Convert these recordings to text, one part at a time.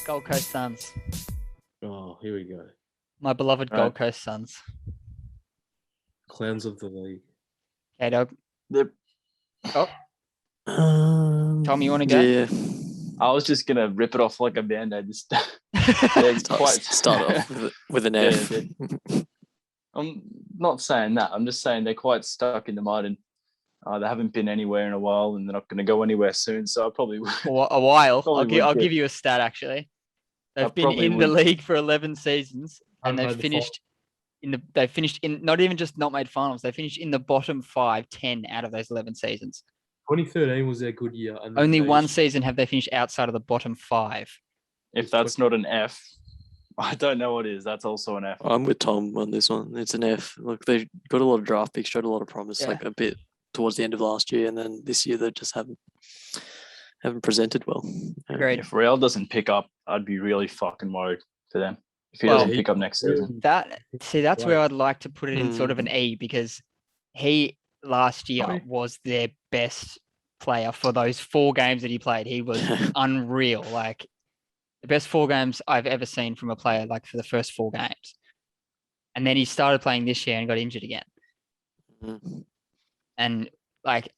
Gold Coast Suns. Oh, here we go. My beloved All right. Gold Coast Suns. Clowns of the league. Okay, dog. Yep. Oh, Tom, you want to go? Yeah. I was just gonna rip it off like a band-aid. Just Start off with an F. Yeah, I'm not saying that. I'm just saying they're quite stuck in the mud, and they haven't been anywhere in a while, and they're not going to go anywhere soon. So I probably would. A while. Probably I'll would give you a stat actually. I They've been probably in the would. league for 11 seasons, and Haven't they've made the finished They finished in not even just not made finals. They finished in the bottom 10 out of those 11 seasons. 2013 was their good year. And Only one season have they finished outside of the bottom 5. If that's not an F, I don't know what is. That's also an F. I'm with Tom on this one. It's an F. Look, they got a lot of draft picks, showed a lot of promise, Yeah. like a bit towards the end of last year, and then this year they just haven't presented well. Agreed. If Real doesn't pick up, I'd be really fucking worried for them. If he Well, doesn't pick up next season. That's where I'd like to put it in sort of an E, because he last year was their best player for those 4 games that he played. He was unreal. Like the best 4 games I've ever seen from a player, like for the first 4 games. And then he started playing this year and got injured again. Mm-hmm. And like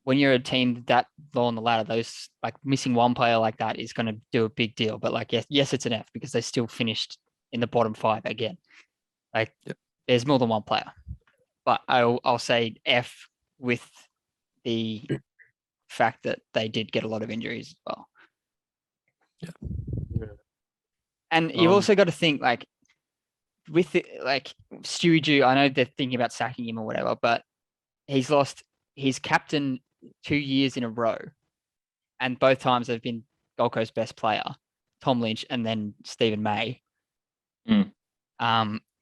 when you're a team that low on the ladder, those like missing one player like that is going to do a big deal. But like, yes, it's an F because they still finished in the bottom 5 again. Like there's more than one player, but I'll say F with the fact that they did get a lot of injuries as well. Yeah. And you've also got to think like with Stewie Jew, I know they're thinking about sacking him or whatever, but he's lost his captain 2 years in a row. And both times they've been Gold Coast best player, Tom Lynch and then Stephen May.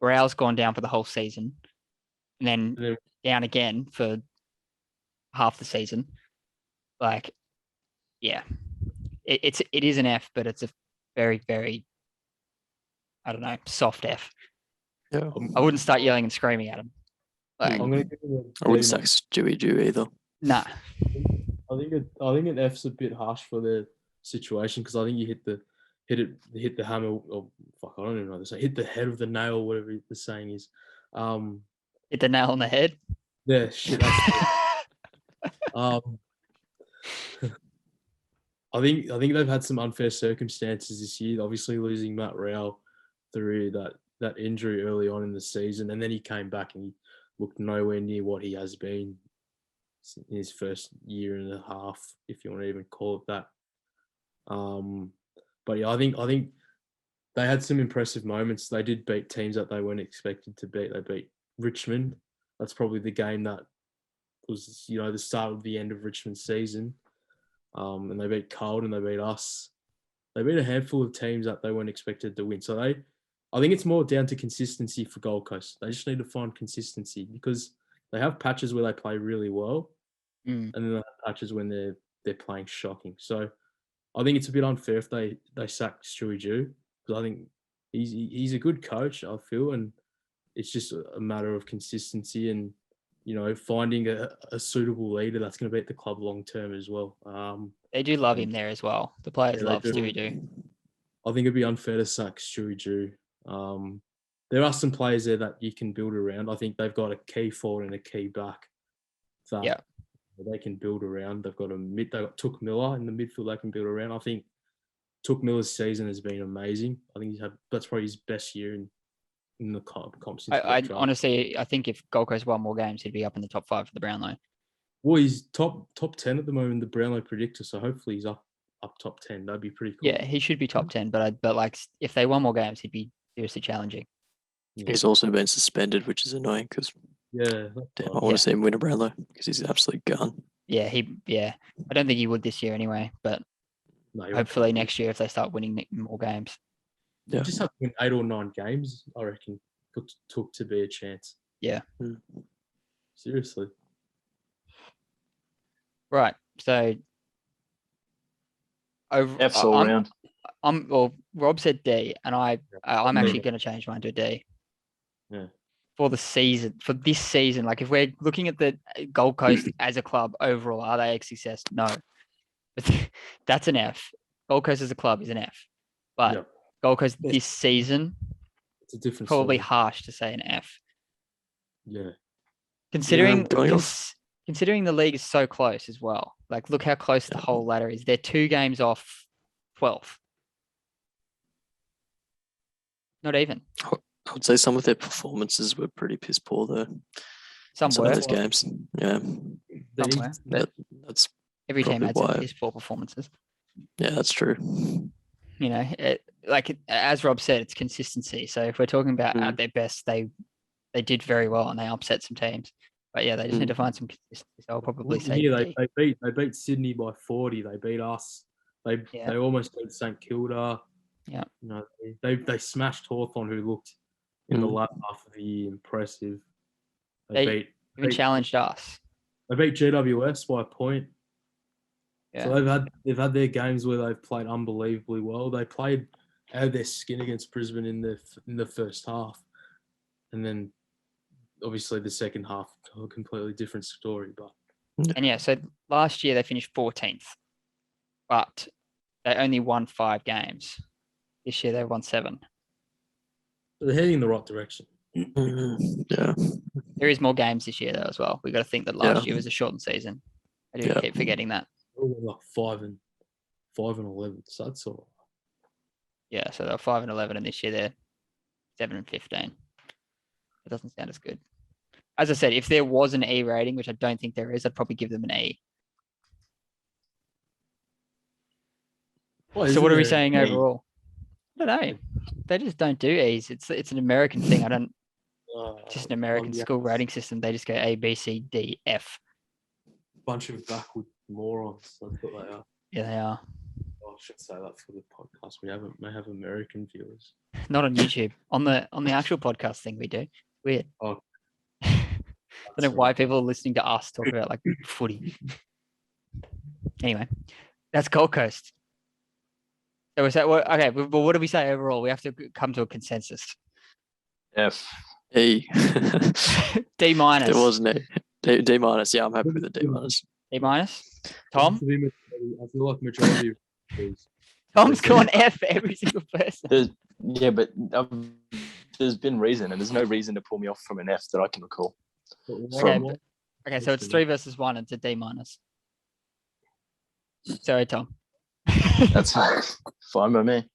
Rao's gone down for the whole season and then down again for half the season. Like, yeah, it is an F, but it's a very, very, I don't know, soft F. Yeah. I wouldn't start yelling and screaming at him. Like, I'm gonna give it I wouldn't sack Stewie Jew either. Nah. I think an F's a bit harsh for the situation because I think you hit the hammer. Or fuck, I don't even know this. Hit the head of the nail, whatever the saying is. Hit the nail on the head. Yeah, shit. I think they've had some unfair circumstances this year. Obviously, losing Matt Rao through that injury early on in the season, and then he came back and he looked nowhere near what he has been in his first year and a half, if you want to even call it that. But yeah, I think they had some impressive moments. They did beat teams that they weren't expected to beat. They beat Richmond. That's probably the game that was, the start of the end of Richmond's season. And they beat Carlton, they beat us. They beat a handful of teams that they weren't expected to win. So I think it's more down to consistency for Gold Coast. They just need to find consistency because they have patches where they play really well, and then they have patches when they're playing shocking. So I think it's a bit unfair if they sack Stewie Jew because I think he's a good coach, I feel, and it's just a matter of consistency and finding a suitable leader that's going to beat the club long term as well. They do love him there as well. The players love Stewie Jew. I think it'd be unfair to sack Stewie Jew. There are some players there that you can build around. I think they've got a key forward and a key back that they can build around. They've got Took Miller in the midfield they can build around. I think Took Miller's season has been amazing. I think that's probably his best year in the comp since I honestly, I think if Gold Coast won more games, he'd be up in the top 5 for the Brownlow. Well, he's top 10 at the moment, the Brownlow predictor. So hopefully he's up top 10. That'd be pretty cool. Yeah, he should be top 10. But like, if they won more games, he'd be seriously challenging. Yeah. He's also been suspended, which is annoying because I want to see him win a Brownlow because he's an absolute gun. Yeah, I don't think he would this year anyway, but hopefully next year if they start winning more games. Yeah, just have to win 8 or 9 games, I reckon, took to be a chance. Yeah. Seriously. Right. So F's all round. Well, Rob said D, and I'm actually going to change mine to a D. Yeah. For this season, like if we're looking at the Gold Coast as a club overall, are they a success? No, but that's an F. Gold Coast as a club is an F, but Gold Coast this season, it's a different probably story. harsh to say an F. Yeah. Considering the league is so close as well. Like, look how close the whole ladder is. They're 2 games off 12th. Not even. I would say some of their performances were pretty piss poor though. Some of were. those games. Yeah. That's every team probably had some why. piss poor performances. Yeah, that's true. You know, as Rob said, it's consistency. So if we're talking about at their best, they did very well and they upset some teams. But yeah, they just need to find some consistency. So I'll probably say they beat Sydney by 40. They beat us. They almost beat St Kilda. Yeah. You know, they smashed Hawthorn, who looked in the latter half of the year impressive. They even challenged us. They beat GWS by a point. Yeah. So they've had their games where they've played unbelievably well. They played out of their skin against Brisbane in the first half, and then obviously the second half a completely different story. But so last year they finished 14th, but they only won 5 games. This year they won 7. So they're heading in the right direction. Yeah. There is more games this year though as well. We got to think that last year was a shortened season. I do keep forgetting that. Like 5 and 11. So that's all. Yeah, so they're 5 and 11, and this year they're 7 and 15. It doesn't sound as good. As I said, if there was an E rating, which I don't think there is, I'd probably give them an E. So what are we saying overall? I don't know. They just don't do E's. It's an American thing. I don't. Just an American school rating system. They just go A, B, C, D, F. Bunch of backward morons. That's what they are. Yeah, they are. I should say that for the podcast. We may have American viewers. Not on YouTube. On the actual podcast thing we do. Weird. Oh, I don't know why people are listening to us talk about like footy. Anyway, that's Gold Coast. So is that what? Okay, but what do we say overall? We have to come to a consensus. F. E. D minus. It wasn't A. D minus. Yeah, I'm happy with the D minus. D minus. Tom? I feel like majority of Tom's gone F for every single person. But there's been reason, and there's no reason to pull me off from an F that I can recall. Okay, so it's 3 versus 1. It's a D minus. Sorry, Tom. That's fine by me.